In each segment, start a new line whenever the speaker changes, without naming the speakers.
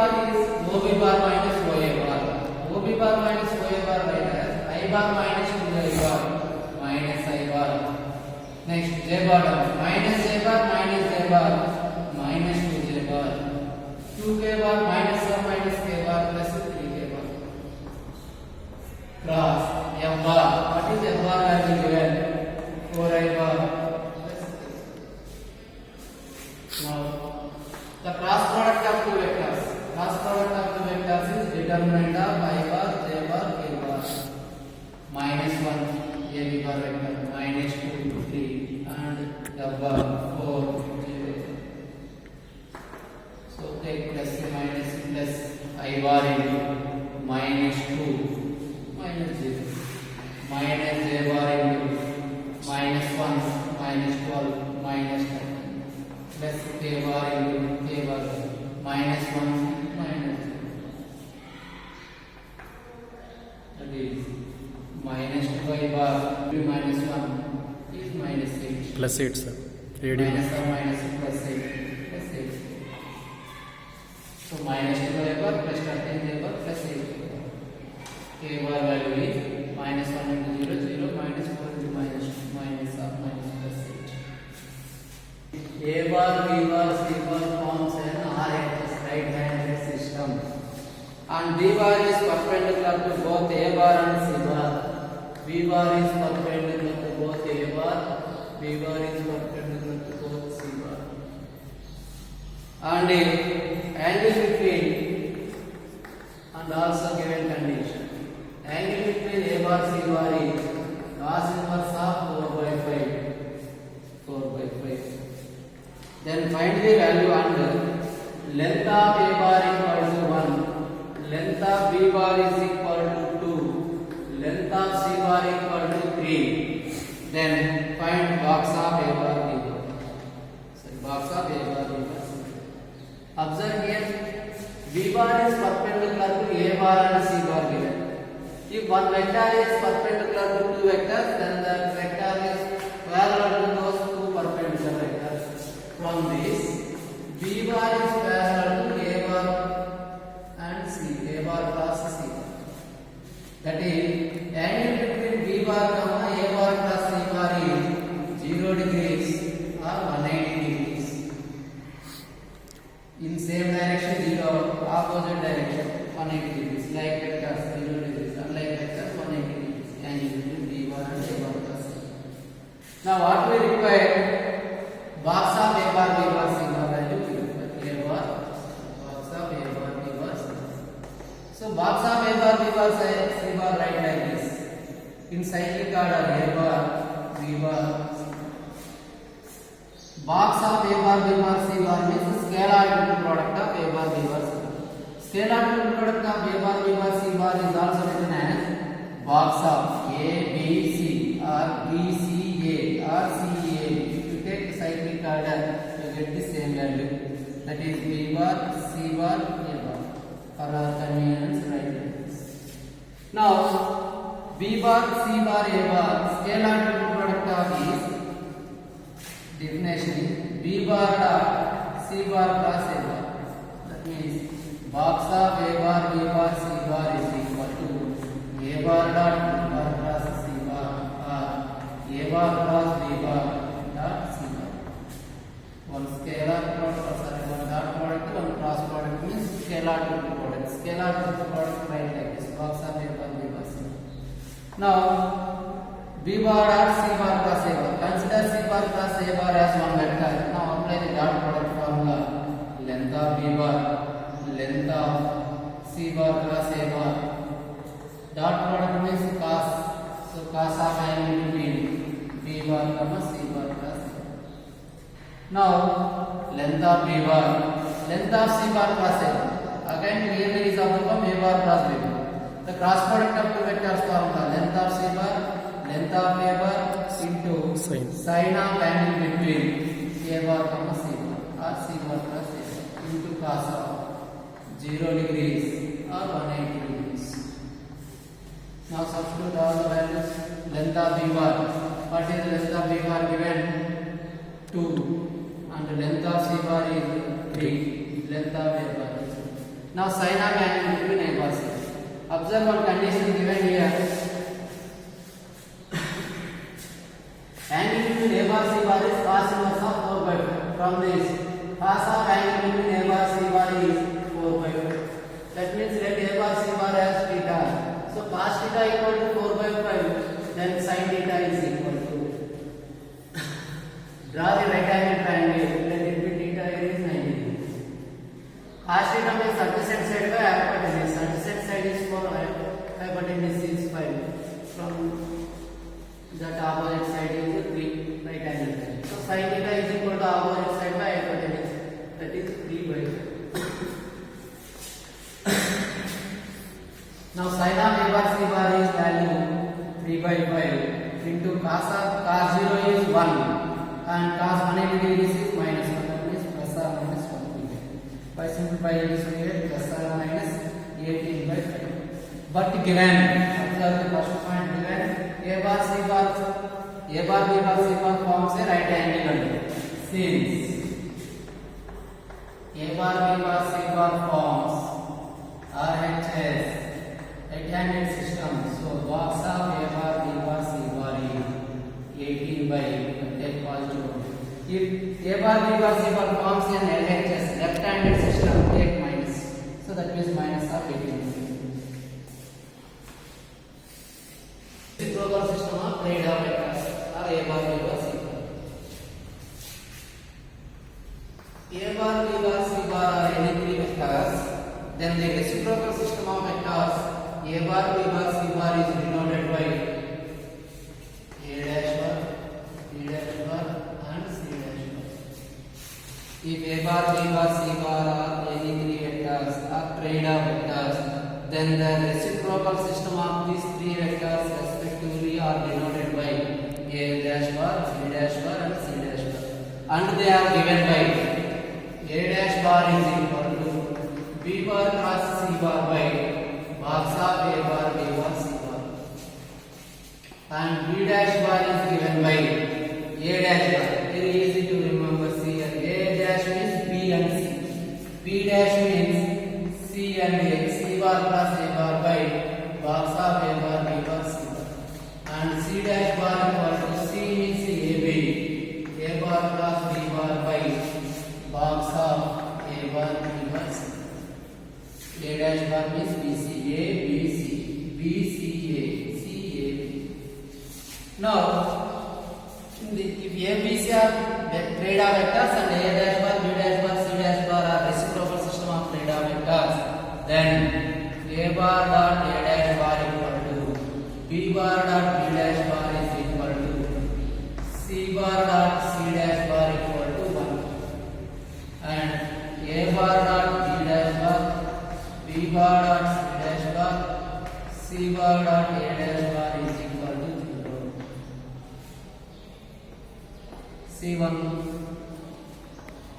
bar is OB bar minus OA bar. OB bar minus OA bar minus I bar minus 2I bar minus I bar. Next J bar minus J bar minus J bar minus 2J bar. 2K bar minus 1 minus K bar plus 3K bar. Cross M bar. What is M bar value given? 4I bar. Now the cross product of two vectors. Cross product of two vectors is determinant of I bar, J bar, K bar. Minus 1 AB bar vector, minus 2, 3 and F bar 4, 0. So take plus minus plus I bar into minus 2 minus 0 minus J bar into minus 1 minus 12 minus 10 plus K bar into K bar minus 1 minus 0. That is minus 2I bar minus 1 is minus 8.
Plus 8, sir.
Minus or minus plus 8 plus 8. So minus 2I bar plus 13I bar plus 8. K bar value is minus 1 into 0 0 minus 4 into minus 2 minus or minus plus 8. A bar, B bar, C bar forms an RHS right-handed system, and B bar is perpendicular to both A bar and C bar. B bar is perpendicular to both A bar. B bar is perpendicular to both C bar. And angle between and also given condition. Angle between A bar C bar is cos inverse of 4 by 5. 4 by 5. Then find the value and length of A bar equal to 1, length of B bar is equal to 2, length of C bar equal to 3. Then find box of A bar B bar. So box of A bar B bar. Observe here, B bar is perpendicular to A bar and C bar given. If one vector is perpendicular to two vectors, then that vector is parallel to those two perpendicular vectors. From this, B bar is parallel to A bar and C, A bar cross C bar. That is, angle between B bar comma A bar cross C bar is 0 degrees or 180 degrees. In same direction, 0, opposite direction, 180 degrees. Like vectors, 0 degrees. Unlike vectors, 180 degrees. Angle between B bar and A bar cross C. Now, what we require? Box of A bar B bar C bar value A bar, box of A bar B bar C bar. So box of A bar B bar C bar write like this. In cyclic order A bar B bar. Box of A bar B bar C bar means scalar into product of A bar B bar C bar. Scalar into product of A bar B bar C bar is also written as box of A B C or B C A or C A. Take cyclic order to get the same value, that is B bar, C bar, A bar. For our convenience, write like this. Now, B bar, C bar, A bar, scalar product of is definition is B bar dot C bar plus A bar. That means box of A bar, B bar, C bar is equal to A bar dot B bar plus C bar or A bar plus B bar. One scalar product, one dot product, one cross product means scalar to product. Scalar to product write like this. Box of A bar, B bar, C bar. Now, B bar dot C bar plus A bar. Consider C bar plus A bar as one vector. Now apply the dot product formula. Length of B bar, length of C bar plus A bar. Dot product means cos. So cos of angle between B bar comma C bar plus A bar. Now, length of B bar, length of C bar plus A bar. Again, clearly is of the form A bar plus B bar. The cross product of two vectors formula, length of C bar, length of A bar into sine of angle between A bar comma C bar or C bar plus A bar into cos of 0 degrees or 180 degrees. Now substitute all the values. Length of B bar, what is the length of B bar given? 2. And length of C bar is 3. Length of A bar is Now sign of angle between A bar C. Observe one condition given here. Angle between A bar C bar is cos inverse of 4 by 5. From this, cos of angle between A bar C bar is 4 by 5. That means let A bar C bar as theta. So cos theta equal to 4 by 5. Then sin theta is equal to. Draw the right angle triangle. Let it be theta here is 90 degrees. Cos theta means adjacent side by hypotenuse. Adjacent side is 4, hypotenuse is 5. From that opposite side is 3 right angle triangle. So sin theta is equal to opposite side by hypotenuse. That is 3 by 5. Now sin of A bar C bar is value 3 by 5 into cos 0 is 1 and cos 180 degrees is minus 1. That means plus or minus 1. By simplifying it, we get plus or minus 18 by 5. But given, observe the first point given, A bar B bar C bar forms a right angle. Since A bar B bar C bar forms RHS right-handed system. So box of A bar B bar C bar is 18 by take positive. If A bar B bar C bar forms an LHS left-handed system, take minus. So that means minus of 18. Reciprocal system of trade of vectors or A bar B bar C bar. A bar B bar C bar are any three vectors. Then the reciprocal system of vectors A bar B bar C bar is denoted by A dash bar, B dash bar and C dash bar. If A bar B bar C bar are any three vectors or trade of vectors, then the reciprocal system of these three vectors respectively are denoted by A dash bar, B dash bar and C dash bar. And they are given by A dash bar is equal to B bar cross C bar by box of A bar B bar C bar. And B dash bar is given by A dash bar. Very easy to remember. See here. A dash means B and C. B dash means C and A. C bar plus A bar by box of A bar B bar C bar. And C dash bar equal to C means AB. A bar plus B bar by box of A bar B bar C. A dash bar means BC, A, BC, BCA, CAB. Now, if ABC are trade of vectors and A dash bar, B dash bar, C dash bar are reciprocal system of trade of vectors, then A bar dot A dash bar equal to B bar dot B dash bar is equal to C bar dot C dash bar equal to 1. And A bar dot B dash bar, B bar dot C dash bar, C bar dot A dash bar is equal to 0. C1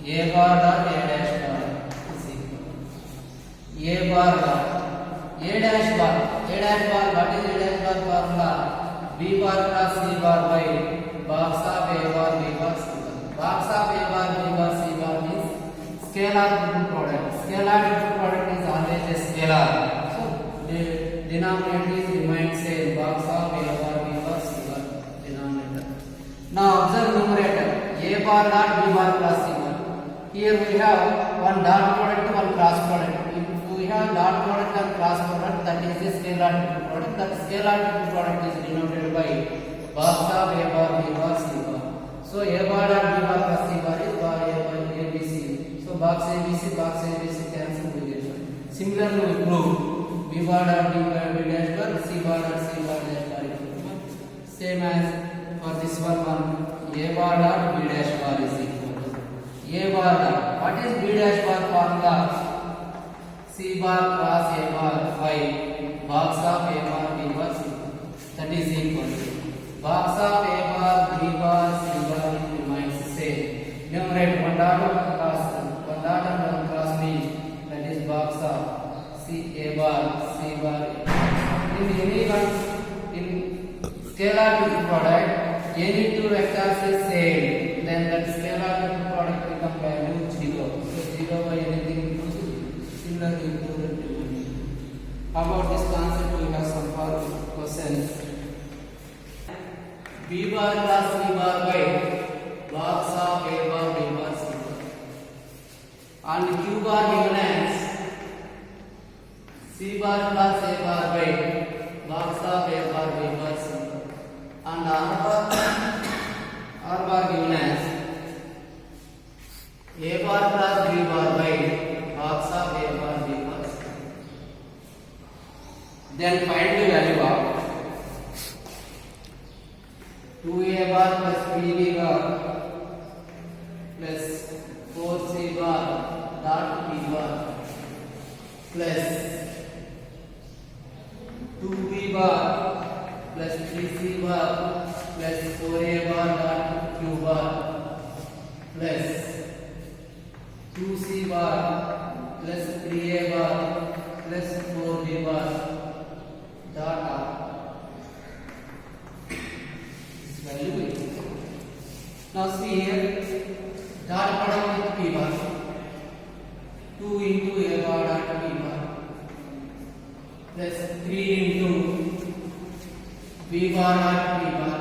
A bar dot A dash bar is equal to A bar dot A dash bar. A dash bar, what is A dash bar formula? B bar cross C bar by box of A bar B bar C bar. Box of A bar B bar C bar means scalar triple product. Scalar triple product is always a scalar. So the denominator is remains same. Box of A bar B bar C bar denominator. Now observe numerator. A bar dot B bar plus C bar. Here we have one dot product, one cross product. If we have dot product and cross product, that is a scalar triple product. That scalar triple product is denoted by box of A bar B bar C bar. So A bar dot B bar plus C bar is bar A bar ABC. So box ABC cancel with it. Similarly, we prove B bar dot B bar B dash bar, C bar dot C bar dash bar equal to 1. Same as for this one. A bar dot B dash bar is equal to A bar dot. What is B dash bar formula? C bar cross A bar by box of A bar B bar C. That is equal to box of A bar B bar C bar remains same. Numerator one dot and one cross means that is box of C A bar C bar. In any one in scalar triple product, any two vectors is same, then that scalar triple product become value 0. So 0 by anything equals to 0. Similarly, About this concept, we have some questions. B bar plus C bar by box of A bar, B bar, C bar. And Q bar given as C bar plus A bar by box of A bar, B bar, C bar. And R bar given as A bar plus B bar by box of A bar, B bar, C bar. Then find the value of 2A bar plus 3B bar plus 4C bar dot B bar plus 2B bar plus 3C bar plus 4A bar dot Q bar plus 2C bar plus 3A bar plus 4B bar dot R. This value is. Now see here, dot product with P bar. 2 into A bar dot P bar plus 3 into B bar dot P bar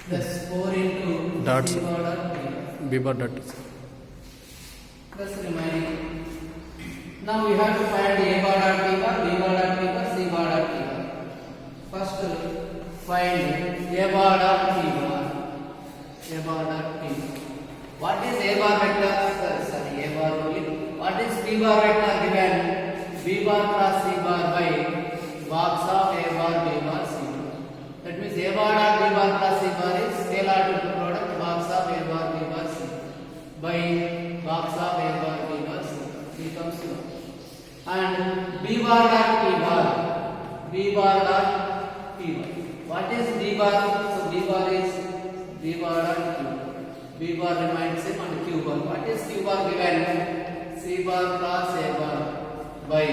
plus 4 into
Dots.
C bar dot P bar
B bar dot.
plus remaining. Now we have to find A bar dot P bar, B bar dot P bar, C bar dot P bar. First find A bar dot P bar. A bar dot P bar. What is A bar vector? Sorry, A bar only. What is P bar vector given? B bar plus C bar by box of A bar, B bar, C bar. That means A bar dot B bar plus C bar is scalar to the product box of A bar, B bar, C by box of A bar, B bar, C bar. Becomes 1. And B bar dot P bar. B bar dot P bar. What is B bar? So B bar is B bar dot Q bar. B bar remains same and Q bar. What is Q bar given? C bar plus A bar by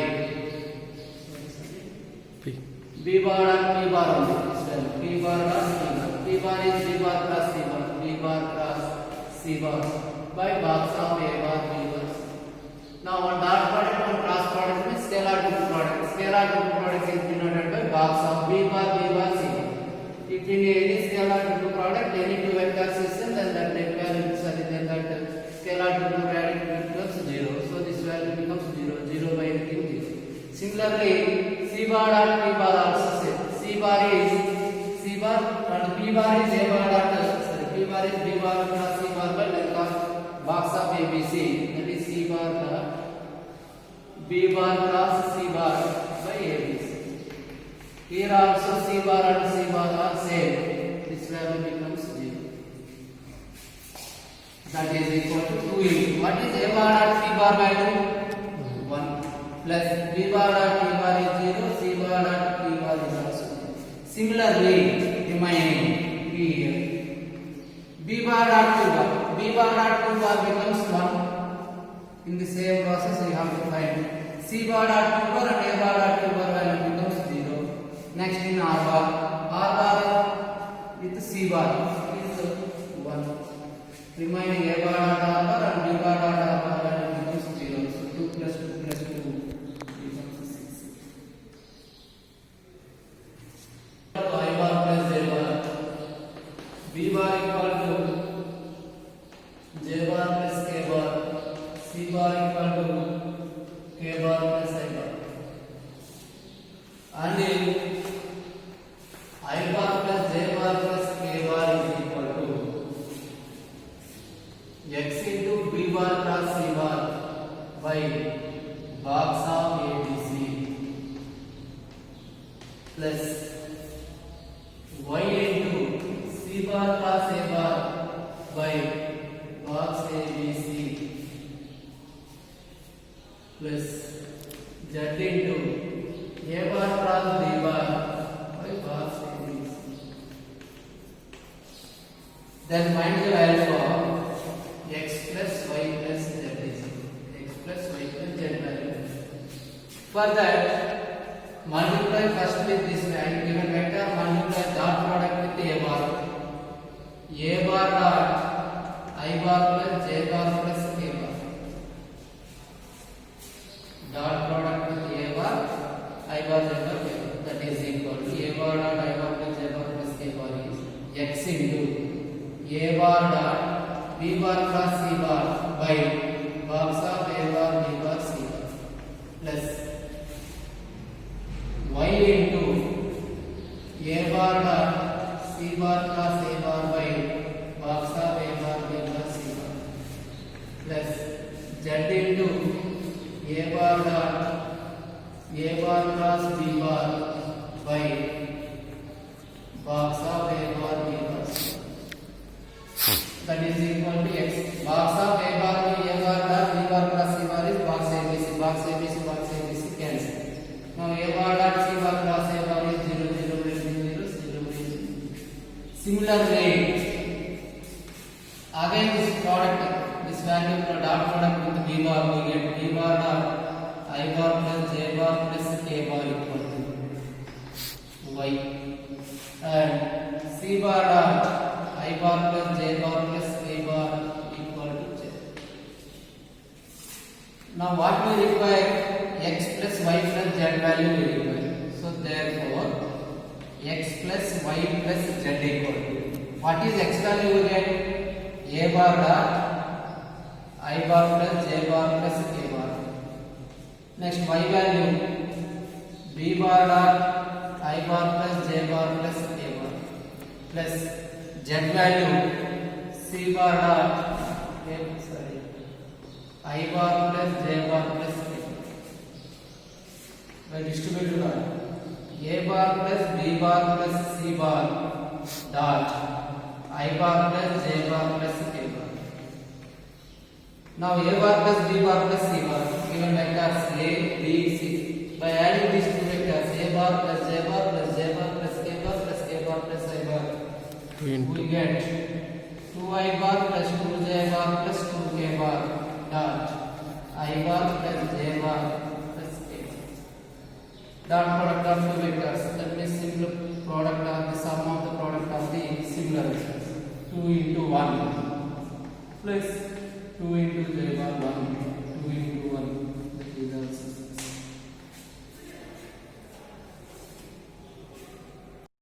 P.
B bar dot P bar only. P bar dot P bar. P bar is B bar plus C bar. B bar plus C bar by box of A bar, B bar. Now one dot product, one cross product means scalar to product. Scalar to product is denoted by box of B bar, C bar. If in any scalar to product, any two vector system, then that value then that scalar to product becomes 0. So this value becomes 0. 0 by anything 0. Similarly, C bar dot P bar also same. C bar is C bar and P bar is A bar dot P bar is B bar plus C bar by length of box of ABC. That is C bar dot B bar plus C bar by ABC. Here also C bar and C bar are same. This value becomes 0. That is equal to 2 into. What is A bar dot P bar value? 1 plus B bar dot P bar is 0. C bar dot P bar is also 0. Similarly, remaining here. B bar dot Q bar. B bar dot Q bar becomes 1. In the same process, we have to find C bar dot Q bar and A bar dot Q bar value becomes 0. Next in R bar. R bar with C bar is 1. Remaining A bar dot R bar and B bar dot R bar value becomes 0. So 2 plus 2 plus 2 becomes 6. I bar plus J bar. B bar equal to J bar plus K bar. C bar equal to K bar plus I bar. And I bar plus J bar plus K bar is equal to X into B bar plus C bar by box of ABC plus Y into C bar plus A bar by box ABC plus Z into A bar plus B bar by box ABC. Then find the value of X plus Y plus Z is X plus Y plus Z value. For that, multiply first with this value given vector, multiply dot product with A bar. A bar dot I bar plus J bar plus K bar. Dot product with A Z into A bar dot A bar cross B bar by box of A bar B bar. That is equal to X. Box of A bar to A bar dot B bar plus C bar is box ABC. Box ABC, box ABC cancel. Now A bar dot C bar cross A bar is 0, 0, 0, 0, 0, 0. Similarly, again this product, this value for dot product with B bar, we get B bar dot I bar plus J bar plus K bar equal to Y, and C bar dot I bar plus J bar plus K bar equal to J. Now what we require? X plus Y plus Z value we require. So therefore X plus Y plus Z equal to, what is X value we get? A bar dot I bar plus J bar plus K bar. Next Y value B bar dot I bar plus J bar plus K bar plus Z value C bar dot I bar plus J bar plus K bar. By distributed order, A bar plus B bar plus C bar dot I bar plus J bar plus K bar. Now A bar plus B bar plus C bar given vectors A, B, C. By adding these two vectors A bar plus J bar plus J bar plus K bar plus K bar plus I bar, we get 2I bar plus 2J bar plus 2K bar dot I bar plus J bar plus K bar. Dot product of two vectors, that means simple product of the sum of the product of the similar vectors. 2 into 1 plus 2 into J bar 1, 2 into 1.